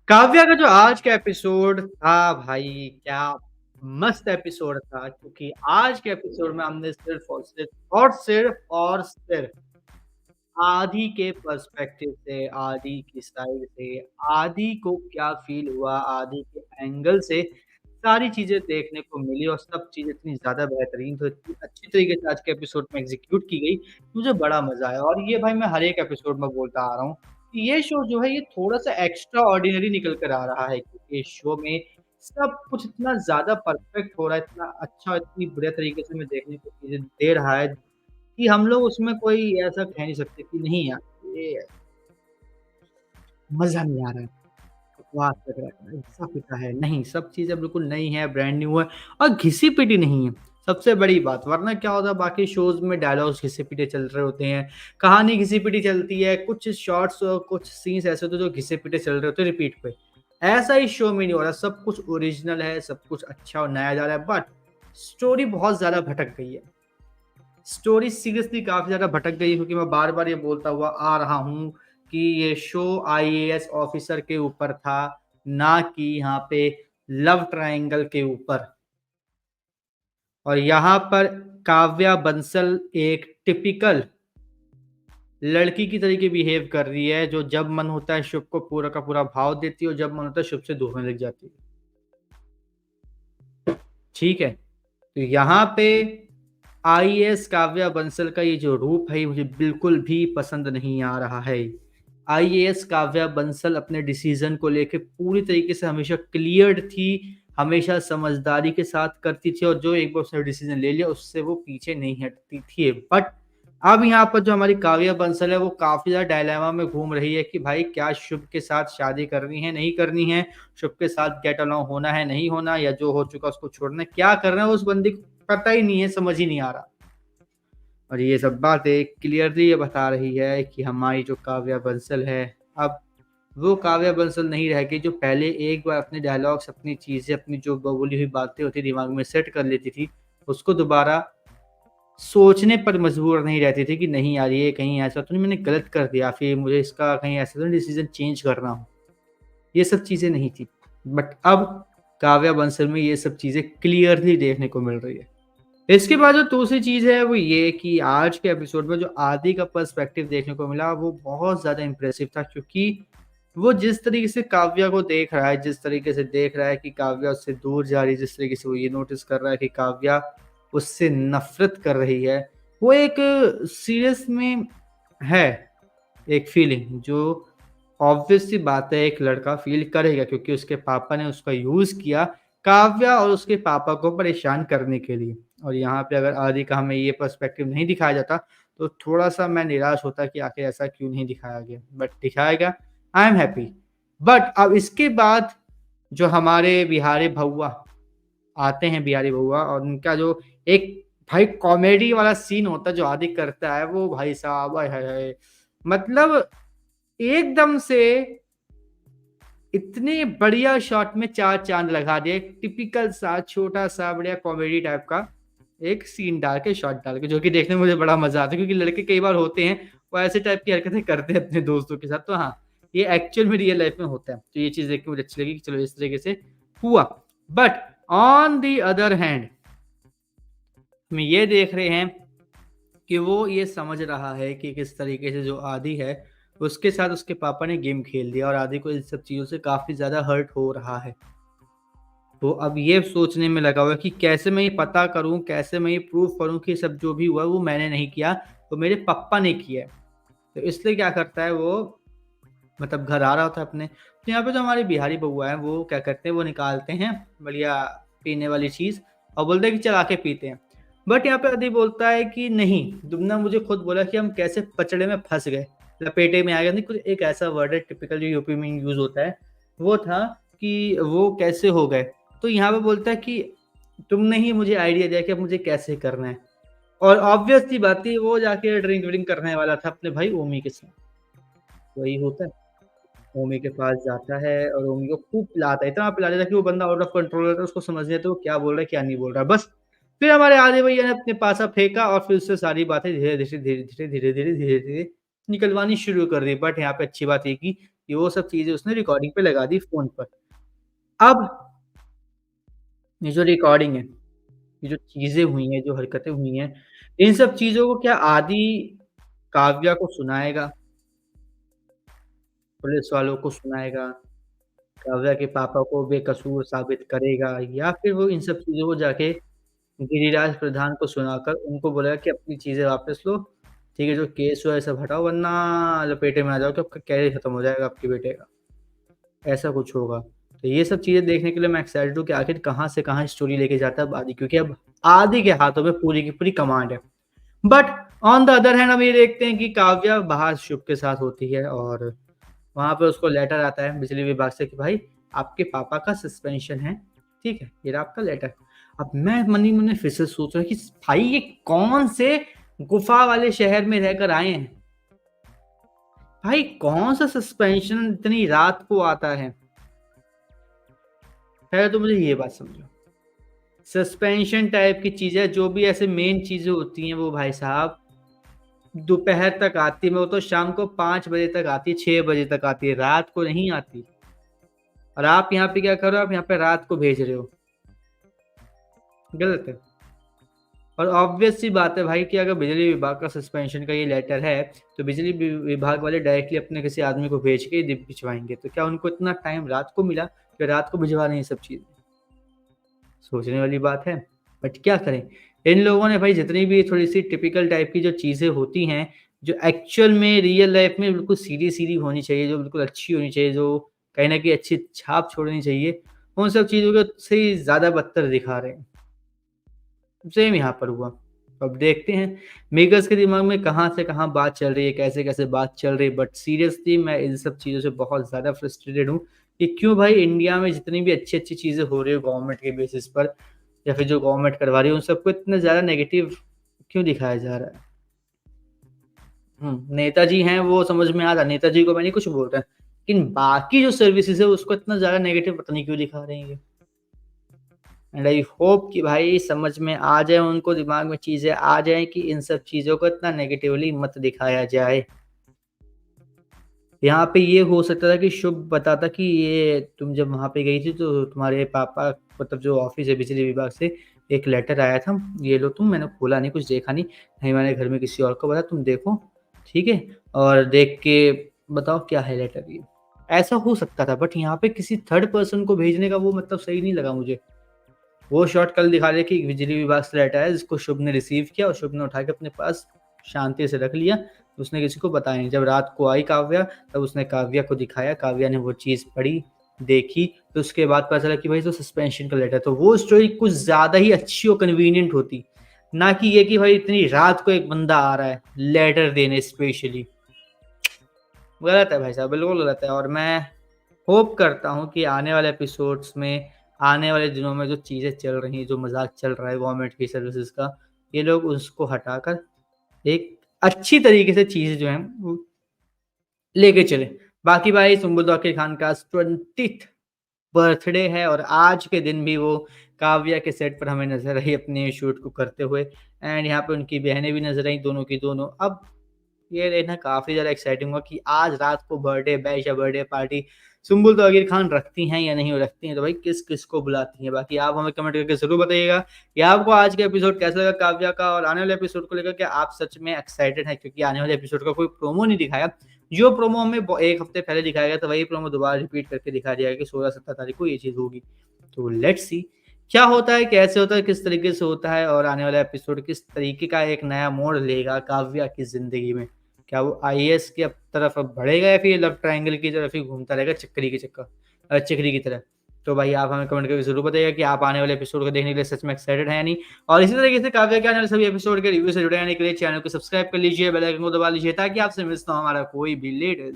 काव्या का जो आज का एपिसोड था भाई, क्या मस्त एपिसोड था क्योंकि आज के एपिसोड में हमने सिर्फ आदि के पर्सपेक्टिव से, आदि की साइड से, आदि को क्या फ़ील हुआ, आदि के एंगल से सारी चीज़ें देखने को मिली और सब चीज़ इतनी ज़्यादा बेहतरीन तो इतनी अच्छी तरीके से आज के एपिसोड में एग्ज़ीक्यूट की गई, मुझे बड़ा मज़ा आया और ये भाई मैं हर एक एपिसोड में बोलता आ रहा हूँ कि ये शो जो है ये थोड़ा-सा एक्स्ट्रा ऑर्डिनरी निकल कर आ रहा है क्योंकि इस शो में सब कुछ इतना ज़्यादा परफेक्ट हो रहा है, इतना अच्छा, इतनी बढ़िया तरीके से हमें देखने को चीज़ें दे रहा है कि हम लोग उसमें कोई ऐसा कह नहीं सकते कि नहीं यार, ये मज़ा नहीं आ रहा है, बकवास लग रहा है, घिसा-पिटा है। नहीं, सब चीज़ें बिल्कुल नई हैं, ब्रांड न्यू है और घिसी-पिटी नहीं है, सबसे बड़ी बात। वरना क्या होता है बाकी शोज़ में डायलॉग्स घिसे-पिटे चल रहे होते हैं, कहानी घिसी-पिटी चलती है, कुछ शॉट्स और कुछ सीन्स ऐसे होते हैं जो घिसे-पिटे चल रहे होते हैं रिपीट पे। ऐसा इस शो में नहीं हो रहा, सब कुछ ओरिजिनल है, सब कुछ अच्छा और नया जा रहा है बट स्टोरी बहुत ज़्यादा भटक गई है। स्टोरी सीरियसली काफ़ी ज़्यादा भटक गई क्योंकि मैं बार-बार ये बोलता हुआ आ रहा हूँ कि ये शो आईएएस ऑफ़िसर के ऊपर था, ना कि यहाँ पे लव ट्रायंगल के ऊपर। और यहाँ पर काव्या बंसल एक टिपिकल लड़की की तरीके बिहेव कर रही है, जो जब मन होता है शुभ को पूरा का पूरा भाव देती है और जब मन होता है शुभ से दूर होने लग जाती है। ठीक है? तो यहाँ पे आईएएस काव्या बंसल का ये जो रूप है, ये मुझे बिल्कुल भी पसंद नहीं आ रहा है। आईएएस काव्या बंसल अपने डिसीज़न को लेके पूरी तरीके से हमेशा क्लियर्ड थी, हमेशा समझदारी के साथ करती थी और जो एक बार उसने डिसीज़न ले लिया, उससे वो पीछे नहीं हटती थी। बट अब यहाँ पर जो हमारी काव्या बंसल है, वो काफ़ी ज़्यादा डायलेमा में घूम रही है कि भाई क्या शुभ के साथ शादी करनी है, नहीं करनी है? शुभ के साथ गेट अलोंग होना है, नहीं होना या जो हो चुका उसको छोड़ना है? क्या करना है उस बंदे को पता ही नहीं है, समझ ही नहीं आ रहा। और ये सब बातें क्लियरली ये बता रही है कि हमारी जो काव्या बंसल है, अब वो काव्या बंसल नहीं रह गई जो पहले एक बार अपने डायलॉग्स, अपनी चीज़ें, अपनी जो बोली हुई बातें होती दिमाग में सेट कर लेती थी, उसको दोबारा सोचने पर मजबूर नहीं रहती थी कि नहीं यार ये कहीं ऐसा तो नहीं मैंने गलत कर दिया, फिर मुझे इसका कहीं ऐसा तो नहीं डिसीज़न चेंज करना हो। ये सब चीज़ें नहीं थी। बट अब काव्या बंसल में ये सब चीज़ें क्लियरली देखने को मिल रही है। इसके बाद जो दूसरी चीज़ है वो ये कि आज के एपिसोड में जो आदि का पर्सपेक्टिव देखने को मिला वो बहुत ज़्यादा इम्प्रेसिव था क्योंकि वो जिस तरीके से काव्या को देख रहा है, जिस तरीके से देख रहा है कि काव्या उससे दूर जा रही है, जिस तरीके से वो ये नोटिस कर रहा है कि काव्या उससे नफ़रत कर रही है, वो एक सीरियस में है एक फीलिंग जो ऑब्वियस सी बात है एक लड़का फ़ील करेगा क्योंकि उसके पापा ने उसका यूज़ किया काव्या और उसके पापा को परेशान करने के लिए। और यहाँ पे अगर आदि का हमें ये पर्सपेक्टिव नहीं दिखाया जाता, तो थोड़ा-सा मैं निराश होता कि आखिर ऐसा क्यों नहीं दिखाया गया। बट दिखाया गया, आई एम हैप्पी। बट अब इसके बाद जो हमारे बिहारी भौवा आते हैं बिहारी भौवा और उनका जो एक भाई कॉमेडी वाला सीन होता है जो आदि करता है, वो भाई साहब आय हाय हाय! मतलब एकदम से इतने बढ़िया शॉट में 4 चाँद लगा दिए। एक टिपिकल सा छोटा-सा बढ़िया कॉमेडी टाइप का एक सीन डाल के, शॉट डाल के, जो कि देखने में मुझे बड़ा मज़ा आता है क्योंकि लड़के कई बार होते हैं, वो ऐसे टाइप की हरकतें करते हैं अपने दोस्तों के साथ। तो हाँ, ये एक्चुअल में रियल लाइफ़ में होता है। तो ये चीज़ देख के मुझे अच्छी लगी कि चलो इस तरीके से हुआ। But on the other hand हम ये देख रहे हैं कि वो ये समझ रहा है कि किस तरीके से जो आदि है, उसके साथ उसके पापा ने गेम खेल दिया और आदि को इन सब चीज़ों से काफ़ी ज़्यादा हर्ट हो रहा है। तो अब ये सोचने में लगा हुआ है कि कैसे मैं ये पता करूँ, कैसे मैं ये प्रूव करूँ कि सब जो भी हुआ वो मैंने नहीं किया, वो मेरे पापा ने किया है। तो इसलिए क्या करता है वो मतलब घर आ रहा होता है अपने, तो यहाँ पे जो हमारे बिहारी बउआ हैं वो क्या करते हैं वो निकालते हैं बढ़िया पीने वाली चीज़ और बोलते हैं कि चल आके पीते हैं। बट यहाँ पे आदि बोलता है कि नहीं, तुमने मुझे खुद बोला कि हम कैसे पचड़े में फँस गए, लपेटे में आ गए, नहीं कुछ एक ऐसा वर्ड है टिपिकल जो यूपी में यूज़ होता है, वो था कि वो कैसे हो गए। तो यहाँ पे बोलता है कि तुमने ही मुझे आइडिया दिया कि अब मुझे कैसे करना है और ऑब्वियस सी बात थी वो जाके ड्रिंक व्रिंक करने वाला था अपने भाई ओमी के साथ, वही होता है। ओमी के पास जाता है और ओमी को खूब पिलाता है, इतना पिला देता है कि वो बंदा आउट ऑफ कंट्रोल रहता है, उसको समझ नहीं आता वो क्या बोल रहा है, क्या नहीं बोल रहा है। बस फिर हमारे आधे भैया ने अपने पासा फेंका और फिर उससे सारी बातें धीरे-धीरे, धीरे-धीरे, धीरे-धीरे, धीरे-धीरे निकलवानी शुरू कर दी। बट यहाँ पे अच्छी बात ये की कि वो सब चीज़ें उसने रिकॉर्डिंग पे लगा दी फ़ोन पर। अब ये जो रिकॉर्डिंग है, ये जो चीज़ें हुई हैं, जो हरकतें हुई हैं, इन सब चीज़ों को क्या आदि काव्या को सुनाएगा, पुलिस वालों को सुनाएगा, काव्या के पापा को बेकसूर साबित करेगा या फिर वो इन सब चीज़ों को जाके गिरिराज प्रधान को सुनाकर उनको बोलेगा कि अपनी चीज़ें वापस लो, ठीक है, जो केस हुआ है सब हटाओ वरना लपेटे में आ जाओगे, आपका करियर खत्म हो जाएगा आपके बेटे का। ऐसा कुछ होगा। तो ये सब चीज़ें देखने के लिए मैं एक्साइटेड हूँ कि आखिर कहाँ से कहाँ स्टोरी लेके जाता है अब आदि, क्योंकि अब आदि के हाथों में पूरी की पूरी कमांड है। But on the other hand हम ये देखते हैं कि काव्या बाहर शुभ के साथ होती है और वहाँ पे उसको लेटर आता है बिजली विभाग से कि भाई आपके पापा का सस्पेंशन है, ठीक है? ये रहा आपका लेटर। अब मैं मन ही मन में फिर से सोच रहा कि भाई ये कौन से गुफा वाले शहर में रहकर आए हैं? भाई कौन सा सस्पेंशन इतनी रात को आता है? पहले तो मुझे ये बात समझो। सस्पेंशन टाइप की चीज़ें जो भी ऐसे मेन चीज़ें होती हैं वो भाई साहब दोपहर तक आती है, वो तो शाम को 5 बजे तक आती है, 6 बजे तक आती है, रात को नहीं आती। और आप यहाँ पे क्या कर रहे हो, आप यहाँ पे रात को भेज रहे हो, गलत है। और ऑब्वियस सी बात है भाई कि अगर बिजली विभाग का सस्पेंशन का ये लेटर है, तो बिजली विभाग वाले डायरेक्टली अपने किसी आदमी को भेज के ही भिजवाएँगे। तो क्या उनको इतना टाइम रात को मिला कि रात को भिजवा रहे हैं ये सब चीज़ें? सोचने वाली बात है। बट क्या करें, इन लोगों ने भाई जितनी भी थोड़ी-सी टिपिकल टाइप की जो चीज़ें होती हैं, जो एक्चुअल में रियल लाइफ़ में बिल्कुल सीधी-सीधी होनी चाहिए, जो बिल्कुल अच्छी होनी चाहिए, जो कहीं न कहीं अच्छी छाप छोड़नी चाहिए, उन सब चीज़ों को से ही ज़्यादा बदतर दिखा रहे हैं। सेम यहाँ पर हुआ। अब देखते हैं मेकर्स के दिमाग में कहाँ से कहाँ बात चल रही है, कैसे-कैसे बात चल रही है, बट सीरियसली मैं इन सब चीज़ों से बहुत ज़्यादा फ्रस्ट्रेटेड हूँ कि क्यों भाई इंडिया में जितनी भी अच्छी-अच्छी चीज़ें हो रही है गवर्नमेंट के बेसिस पर या फिर जो गवर्नमेंट करवा रही है, उन सबको इतना ज़्यादा नेगेटिव क्यों दिखाया जा रहा है? नेताजी हैं वो समझ में आ रहा है, नेताजी को मैं नहीं कुछ बोल रहा, लेकिन बाकी जो सर्विसेज़ है उसको इतना ज़्यादा नेगेटिव पता नहीं क्यों दिखा रहे हैं ये। एंड आई होप कि भाई समझ में आ जाए उनको, दिमाग में चीज़ें आ जाएँ कि इन सब चीज़ों को इतना नेगेटिवली मत दिखाया जाए। यहाँ पे ये हो सकता था कि शुभ बताता कि ये तुम जब वहाँ पे गई थी तो तुम्हारे पापा मतलब जो ऑफ़िस है बिजली विभाग से एक लेटर आया था, ये लो तुम, मैंने खोला नहीं, कुछ देखा नहीं, नहीं मैंने घर में किसी और को बताया, तुम देखो, ठीक है? और देख के बताओ क्या है लेटर ये। ऐसा हो सकता था बट यहाँ पे किसी थर्ड पर्सन को भेजने का वो मतलब सही नहीं लगा मुझे। वो शॉट कल दिखा रहे कि बिजली विभाग से लेटर आया जिसको शुभ ने रिसीव किया और शुभ ने उठा के अपने पास शांति से रख लिया। उसने किसी को बताया नहीं। जब रात को आई काव्या तब उसने काव्या को दिखाया, काव्या ने वो चीज़ पढ़ी, देखी, तो उसके बाद पता चला कि भाई तो सस्पेंशन का लेटर, तो वो स्टोरी कुछ ज़्यादा ही अच्छी और कन्वीनिएंट होती। ना कि ये कि भाई इतनी रात को एक बंदा आ रहा है लेटर देने स्पेशली। गलत है भाई साहब, बिल्कुल गलत है और मैं होप करता हूँ कि आने वाले एपिसोड्स में, आने वाले दिनों में जो चीज़ें चल रही हैं, जो मज़ाक चल रहा है गवर्नमेंट की सर्विसेज़ का, ये लोग उसको हटाकर एक अच्छी तरीके से चीज़ें जो हैं वो लेके चलें। बाकी भाई सुम्बुल तौकीर खान का 20th बर्थडे है और आज के दिन भी वो काव्या के सेट पर हमें नज़र आई अपने शूट को करते हुए एंड यहाँ पे उनकी बहनें भी नज़र आईं दोनों की दोनों। अब ये देखना काफ़ी ज़्यादा एक्साइटिंग होगा कि आज रात को बर्थडे बैश या बर्थडे पार्टी सुम्बुल तौकीर खान रखती हैं या नहीं रखती हैं, तो भाई किस-किस को बुलाती हैं? बाकी आप हमें कमेंट करके ज़रूर बताइएगा कि आपको आज का एपिसोड कैसा लगा काव्या का और आने वाले एपिसोड को लेकर क्या आप सच में एक्साइटेड हैं? क्योंकि आने वाले एपिसोड का कोई प्रोमो नहीं दिखाया। जो प्रोमो हमें ब 1 हफ्ते पहले दिखाया गया था, वही प्रोमो दोबारा रिपीट करके दिखा दिया गया कि 16-17 तारीख को ये चीज़ होगी। तो लेट्स सी क्या होता है, कैसे होता है, किस तरीके से होता है और आने वाला एपिसोड किस तरीके का एक नया मोड़ लेगा काव्या की ज़िंदगी में। क्या वो आईएएस की तरफ अब बढ़ेगा या फिर लव ट्रायंगल की तरफ ही घूमता रहेगा चक्री की तरह? तो भाई आप हमें कमेंट करके ज़रूर बताइएगा कि आप आने वाले एपिसोड को देखने के लिए सच में एक्साइटेड हैं या नहीं? और इसी तरीके से काव्या के आने वाले सभी एपिसोड के रिव्यू से जुड़े रहने के लिए चैनल को सब्सक्राइब कर लीजिए, बेल आइकन को दबा लीजिए ताकि आपसे मिस ना हो हमारा कोई भी लेटेस्ट